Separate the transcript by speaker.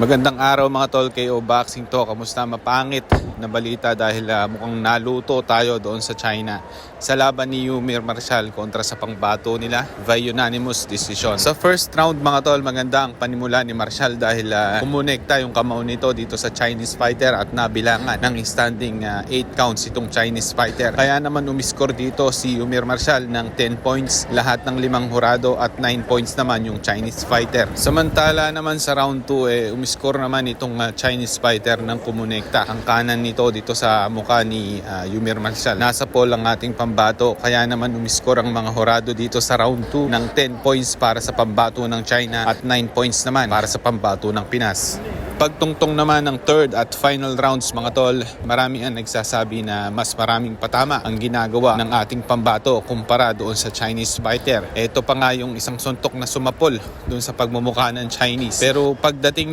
Speaker 1: Magandang araw mga tol, KO Boxing to. Kamusta? Mapangit na balita dahil mukhang naluto tayo doon sa China sa laban ni Yumir Marshall kontra sa pangbato nila by unanimous decision. Sa first round mga tol, maganda ang panimula ni Marshall dahil kumonekta yung kamao nito dito sa Chinese fighter at nabilangan ng standing 8 counts itong Chinese fighter. Kaya naman umiscore dito si Yumir Marshall ng 10 points, lahat ng 5 hurado at 9 points naman yung Chinese fighter. Samantala naman sa round 2 umiscore naman itong Chinese fighter ng kumonekta ang kanan nito dito sa mukha ni Yumir Marshall. Nasa pole ang ating pambato, kaya naman umiscore ang mga hurado dito sa round 2 ng 10 points para sa pambato ng China at 9 points naman para sa pambato ng Pinas. Pagtungtong naman ng third at final rounds mga tol, marami ang nagsasabi na mas maraming patama ang ginagawa ng ating pambato kumpara doon sa Chinese fighter. Ito pa nga yung isang suntok na sumapol doon sa pagmumukha ng Chinese. Pero pagdating